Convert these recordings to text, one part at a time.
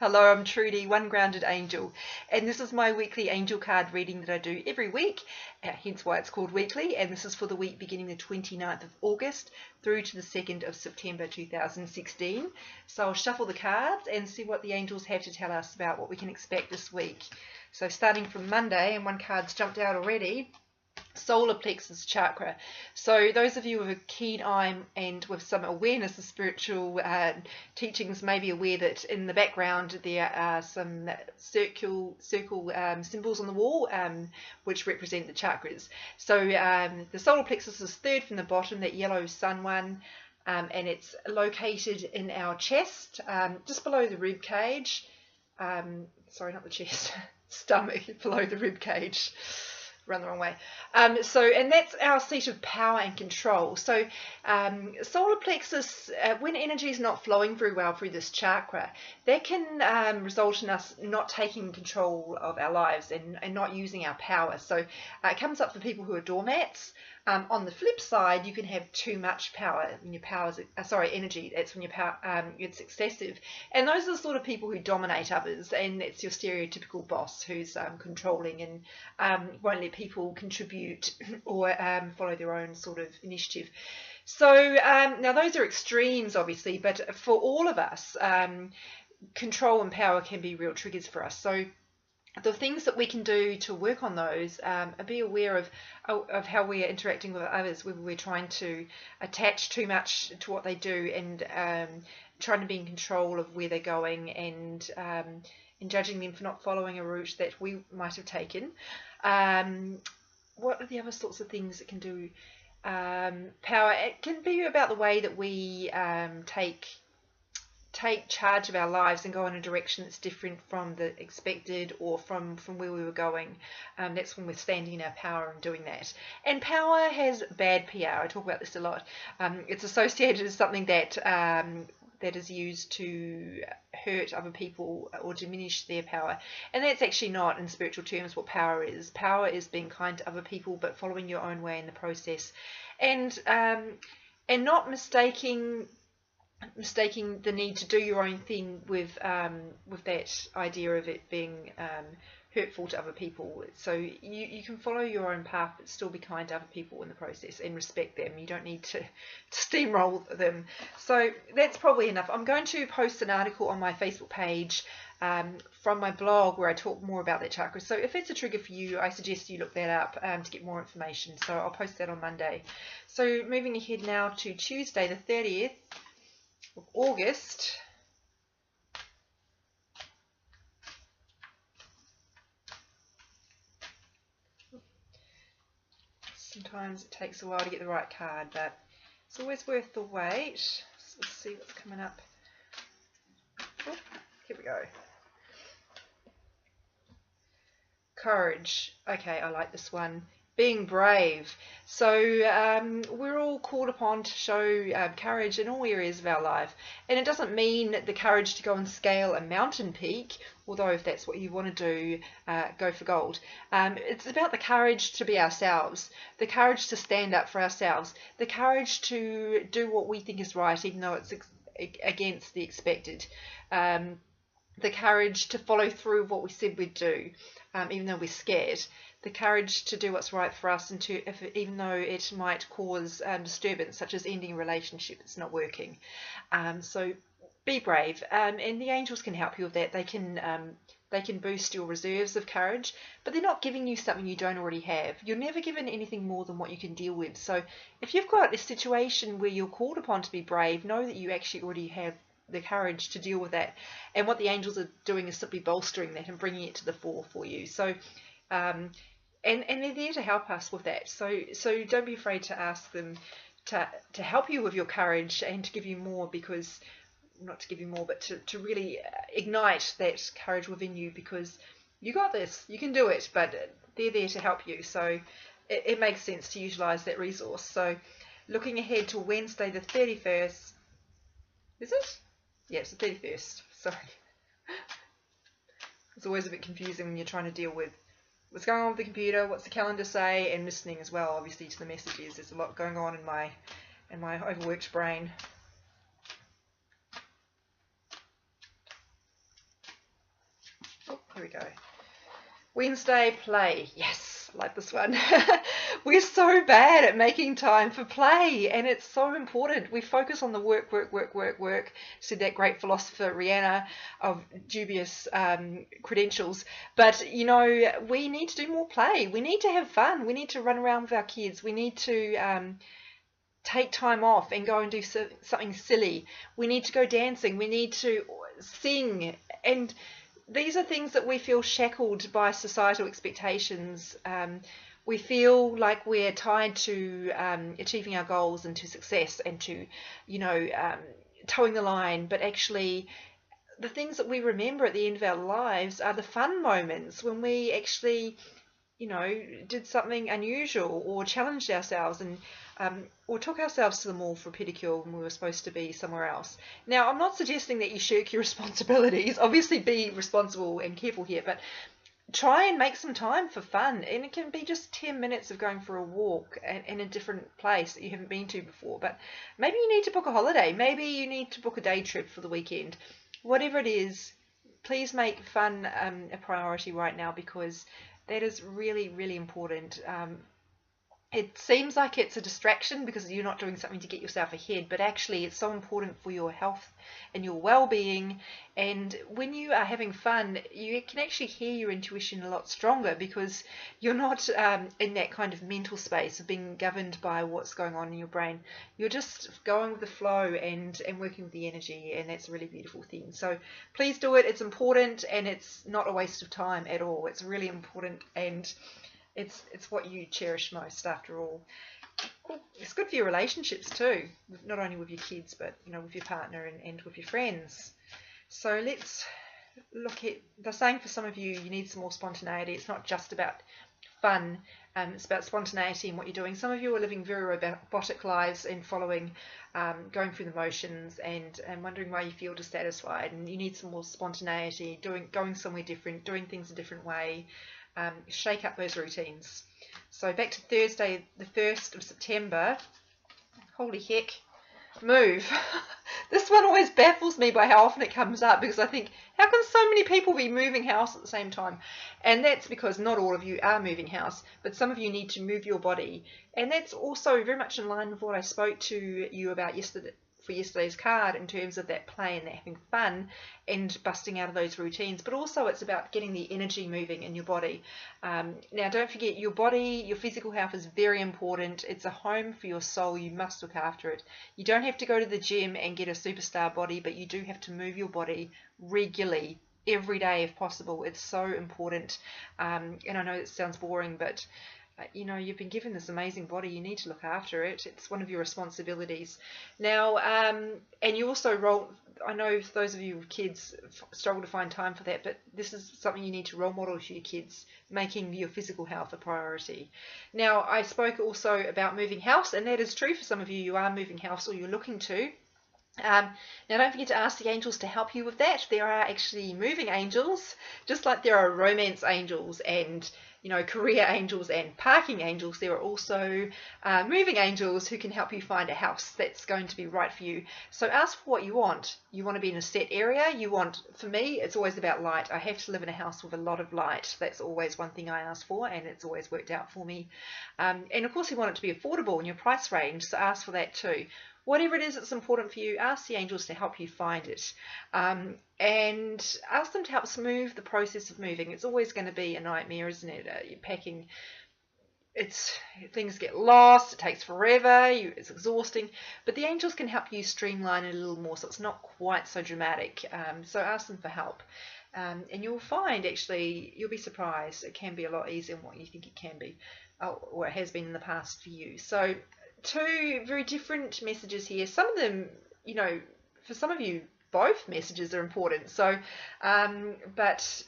Hello, I'm Trudy, One Grounded Angel, and this is my weekly angel card reading that I do every week, hence why it's called weekly, and this is for the week beginning the 29th of August through to the 2nd of September 2016. So I'll shuffle the cards and see what the angels have to tell us about what we can expect this week. So starting from Monday, and one card's jumped out already, solar plexus chakra. So those of you with a keen eye and with some awareness of spiritual teachings may be aware that in the background there are some circle symbols on the wall which represent the chakras. So the solar plexus is third from the bottom, that yellow sun one, and it's located in our chest, just below the rib cage. Sorry, not the chest, stomach, below the rib cage. Run the wrong way. And that's our seat of power and control. So solar plexus, when energy is not flowing very well through this chakra, that can result in us not taking control of our lives and not using our power. So it comes up for people who are doormats. On the flip side, you can have too much power when your power's energy. That's when your power it's excessive, and those are the sort of people who dominate others, and it's your stereotypical boss who's controlling and won't let people contribute or follow their own sort of initiative. So now those are extremes, obviously, but for all of us, control and power can be real triggers for us. So the things that we can do to work on those, be aware of how we are interacting with others, whether we're trying to attach too much to what they do and trying to be in control of where they're going, and judging them for not following a route that we might have taken. What are the other sorts of things it can do? Power, it can be about the way that we take charge of our lives and go in a direction that's different from the expected or from where we were going. That's when we're standing in our power and doing that. And power has bad PR. I talk about this a lot. It's associated as something that that is used to hurt other people or diminish their power. And that's actually not, in spiritual terms, what power is. Power is being kind to other people but following your own way in the process. And not mistaking the need to do your own thing with that idea of it being hurtful to other people. So you can follow your own path but still be kind to other people in the process and respect them. You don't need to steamroll them. So that's probably enough. I'm going to post an article on my Facebook page from my blog where I talk more about that chakra. So if it's a trigger for you, I suggest you look that up to get more information. So I'll post that on Monday. So moving ahead now to Tuesday the 30th of August. Sometimes it takes a while to get the right card, but it's always worth the wait. So let's see what's coming up. Oh, here we go. Courage. Okay, I like this one. Being brave. So we're all called upon to show courage in all areas of our life, and it doesn't mean the courage to go and scale a mountain peak, although if that's what you want to do, go for gold. It's about the courage to be ourselves, the courage to stand up for ourselves, the courage to do what we think is right even though it's against the expected, the courage to follow through with what we said we'd do, even though we're scared, the courage to do what's right for us, and even though it might cause disturbance, such as ending a relationship that's not working. So be brave, and the angels can help you with that. They can boost your reserves of courage, but they're not giving you something you don't already have. You're never given anything more than what you can deal with. So if you've got a situation where you're called upon to be brave, know that you actually already have the courage to deal with that, and what the angels are doing is simply bolstering that and bringing it to the fore for you. So and they're there to help us with that. So don't be afraid to ask them to help you with your courage and to give you more, because not to give you more, but to really ignite that courage within you, because you got this, you can do it, but they're there to help you. So it makes sense to utilize that resource. So looking ahead to Wednesday the 31st, is it? Yeah, it's the 31st, sorry. It's always a bit confusing when you're trying to deal with what's going on with the computer, what's the calendar say, and listening as well, obviously, to the messages. There's a lot going on in my overworked brain. Here we go. Wednesday, play. Yes, like this one. We're so bad at making time for play, and it's so important. We focus on the work, work, work, work, work, said that great philosopher Rihanna of dubious credentials. But, you know, we need to do more play. We need to have fun. We need to run around with our kids. We need to take time off and go and do something silly. We need to go dancing. We need to sing. And these are things that we feel shackled by societal expectations. We feel like we're tied to achieving our goals and to success and to, you know, towing the line. But actually, the things that we remember at the end of our lives are the fun moments when we actually, you know, did something unusual or challenged ourselves and or took ourselves to the mall for a pedicure when we were supposed to be somewhere else. Now, I'm not suggesting that you shirk your responsibilities. Obviously, be responsible and careful here, but try and make some time for fun. And it can be just 10 minutes of going for a walk in a different place that you haven't been to before. But maybe you need to book a holiday. Maybe you need to book a day trip for the weekend. Whatever it is, please make fun a priority right now, because that is really, really important. It seems like it's a distraction because you're not doing something to get yourself ahead, but actually it's so important for your health and your well-being. And when you are having fun, you can actually hear your intuition a lot stronger, because you're not in that kind of mental space of being governed by what's going on in your brain. You're just going with the flow and working with the energy, and that's a really beautiful thing. So please do it. It's important, and it's not a waste of time at all. It's really important, and it's what you cherish most after all. It's good for your relationships too, not only with your kids, but, you know, with your partner and with your friends. So let's look at, they're saying for some of you, you need some more spontaneity. It's not just about fun, it's about spontaneity in what you're doing. Some of you are living very robotic lives and following, going through the motions and wondering why you feel dissatisfied, and you need some more spontaneity, going somewhere different, doing things a different way. Shake up those routines. So back to Thursday, the 1st of September. Holy heck, move. This one always baffles me by how often it comes up, because I think, how can so many people be moving house at the same time? And that's because not all of you are moving house, but some of you need to move your body. And that's also very much in line with what I spoke to you about yesterday, for yesterday's card, in terms of that play and that having fun and busting out of those routines. But also it's about getting the energy moving in your body. Now, don't forget, your body, your physical health is very important. It's a home for your soul. You must look after it. You don't have to go to the gym and get a superstar body, but you do have to move your body regularly, every day if possible. It's so important. And I know it sounds boring, but you know, you've been given this amazing body. You need to look after it. It's one of your responsibilities. Now, and you also I know those of you with kids struggle to find time for that, but this is something you need to role model to your kids, making your physical health a priority. Now, I spoke also about moving house, and that is true for some of you. You are moving house, or you're looking to. Now, don't forget to ask the angels to help you with that. There are actually moving angels, just like there are romance angels and, you know, career angels and parking angels. There are also moving angels who can help you find a house that's going to be right for you. So ask for what you want. You want to be in a set area. You want, for me, it's always about light. I have to live in a house with a lot of light. That's always one thing I ask for, and it's always worked out for me. And of course, you want it to be affordable in your price range, so ask for that too. Whatever it is that's important for you, ask the angels to help you find it. And ask them to help smooth the process of moving. It's always going to be a nightmare, isn't it? You're packing, things get lost, it takes forever, it's exhausting. But the angels can help you streamline it a little more, so it's not quite so dramatic. So ask them for help. And you'll find, actually, you'll be surprised. It can be a lot easier than what you think it can be, or it has been in the past for you. So two very different messages here. Some of them, you know, for some of you, both messages are important. So, but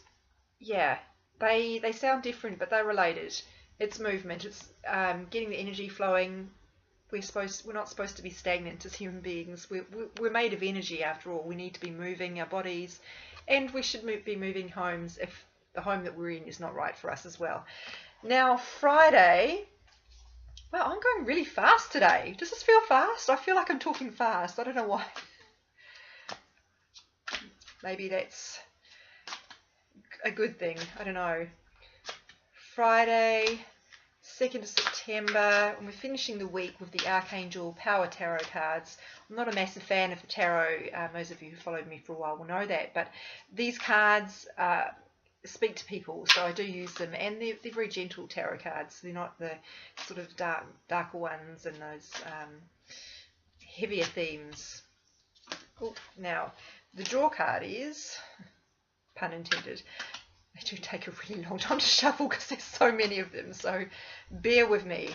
yeah, they sound different, but they're related. It's movement. It's getting the energy flowing. We're not supposed to be stagnant as human beings. We're made of energy after all. We need to be moving our bodies, and we should be moving homes if the home that we're in is not right for us as well. Now, Friday. Wow, I'm going really fast today. Does this feel fast? I feel like I'm talking fast. I don't know why. Maybe that's a good thing. I don't know. Friday, 2nd of September, and we're finishing the week with the Archangel Power Tarot cards. I'm not a massive fan of the tarot. Those of you who followed me for a while will know that, but these cards speak to people, so I do use them, and they're very gentle tarot cards. They're not the sort of darker ones and those heavier themes. Ooh, now, the draw card is, pun intended, they do take a really long time to shuffle because there's so many of them, so bear with me.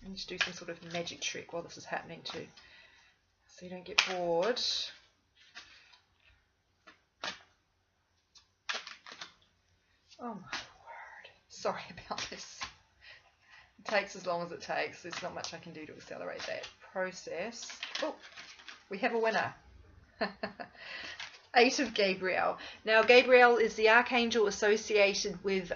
Let me just do some sort of magic trick while this is happening too, so you don't get bored. Oh my word, sorry about this. It takes as long as it takes. There's not much I can do to accelerate that process. Oh, we have a winner. 8 of Gabriel. Now, Gabriel is the archangel associated with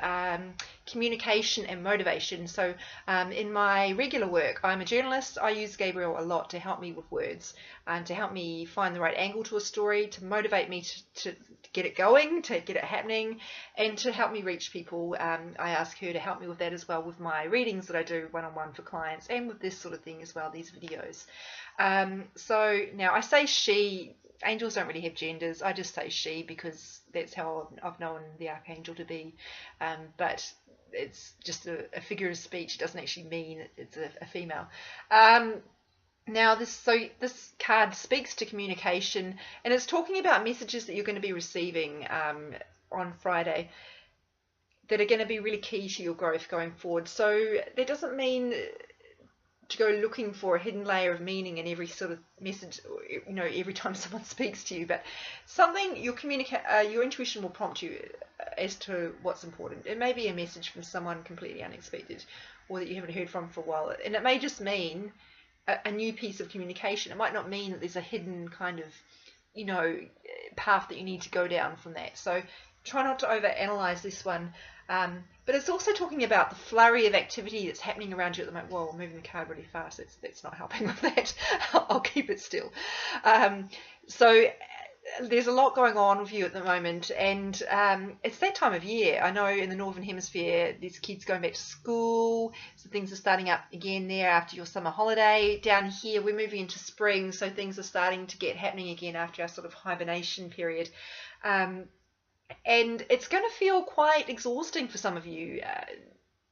communication and motivation. So in my regular work, I'm a journalist. I use Gabriel a lot to help me with words and to help me find the right angle to a story, to motivate me to get it going, to get it happening, and to help me reach people. I ask her to help me with that as well, with my readings that I do one-on-one for clients, and with this sort of thing as well, these videos. So now I say she. Angels don't really have genders. I just say she because that's how I've known the archangel to be. But it's just a figure of speech. It doesn't actually mean it's a female. Now this card speaks to communication, and it's talking about messages that you're going to be receiving on Friday that are going to be really key to your growth going forward. So that doesn't mean to go looking for a hidden layer of meaning in every sort of message, you know, every time someone speaks to you, but something your intuition will prompt you as to what's important. It may be a message from someone completely unexpected, or that you haven't heard from for a while, and it may just mean a new piece of communication. It might not mean that there's a hidden kind of, you know, path that you need to go down from that. So try not to overanalyze this one. But it's also talking about the flurry of activity that's happening around you at the moment. Whoa, I'm moving the card really fast. That's not helping with that. I'll keep it still. So there's a lot going on with you at the moment, and it's that time of year. I know in the Northern Hemisphere there's kids going back to school, so things are starting up again there after your summer holiday. Down here we're moving into spring, so things are starting to get happening again after our sort of hibernation period. And it's going to feel quite exhausting for some of you.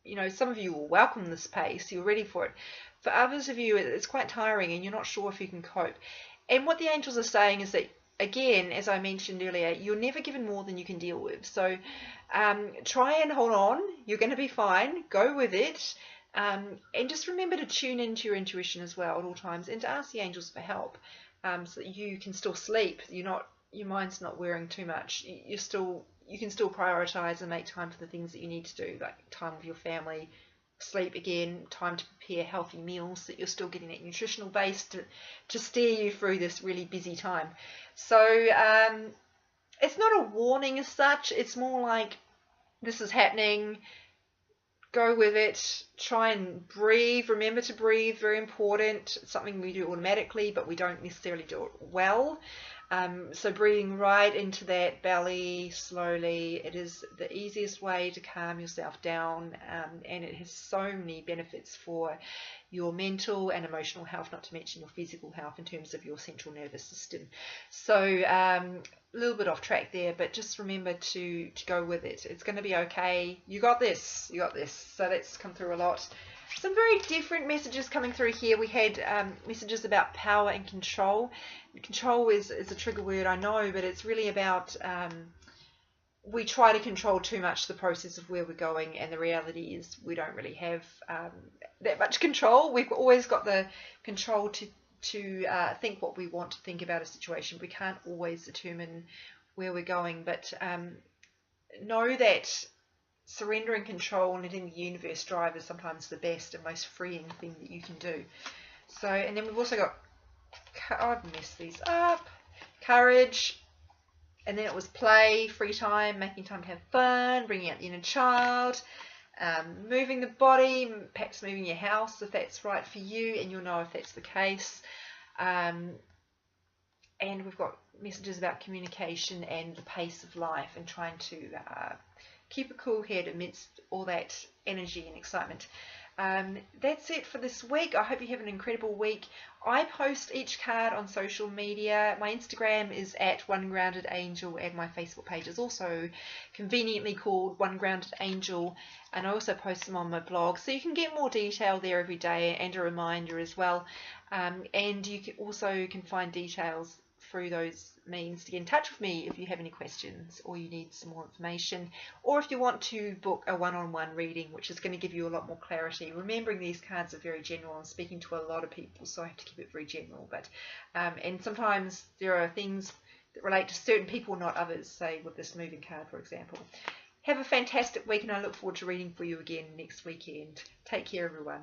You know, some of you will welcome this pace, you're ready for it. For others of you, it's quite tiring and you're not sure if you can cope. And what the angels are saying is that, again, as I mentioned earlier, you're never given more than you can deal with. So try and hold on. You're going to be fine. Go with it. And just remember to tune into your intuition as well at all times, and to ask the angels for help, so that you can still sleep. Your mind's not wearing too much. You can still prioritize and make time for the things that you need to do, like time with your family, sleep again, time to prepare healthy meals, so that you're still getting that nutritional base to steer you through this really busy time. So it's not a warning as such. It's more like, this is happening. Go with it. Try and breathe. Remember to breathe. Very important. It's something we do automatically, but we don't necessarily do it well. So breathing right into that belly slowly. It is the easiest way to calm yourself down, and it has so many benefits for your mental and emotional health, not to mention your physical health in terms of your central nervous system. So a little bit off track there, but just remember to go with it. It's going to be okay. You got this. You got this. So that's come through a lot. Some very different messages coming through here. We had messages about power and control. Control is a trigger word, I know, but it's really about we try to control too much the process of where we're going, and the reality is we don't really have that much control. We've always got the control to think what we want to think about a situation. We can't always determine where we're going, but know that surrendering control and letting the universe drive is sometimes the best and most freeing thing that you can do. So, and then we've also got, I've messed these up, courage, and then it was play, free time, making time to have fun, bringing out the inner child, moving the body, perhaps moving your house if that's right for you, and you'll know if that's the case. And we've got messages about communication and the pace of life, and trying to keep a cool head amidst all that energy and excitement. That's it for this week. I hope you have an incredible week. I post each card on social media. My Instagram is at One Grounded Angel, and my Facebook page is also conveniently called One Grounded Angel, and I also post them on my blog, so you can get more detail there every day, and a reminder as well. And you can find details through those means to get in touch with me if you have any questions or you need some more information, or if you want to book a one-on-one reading, which is going to give you a lot more clarity. Remembering these cards are very general. I'm speaking to a lot of people, so I have to keep it very general, but and sometimes there are things that relate to certain people, not others, say with this moving card, for example. Have a fantastic week, and I look forward to reading for you again next weekend. Take care, everyone.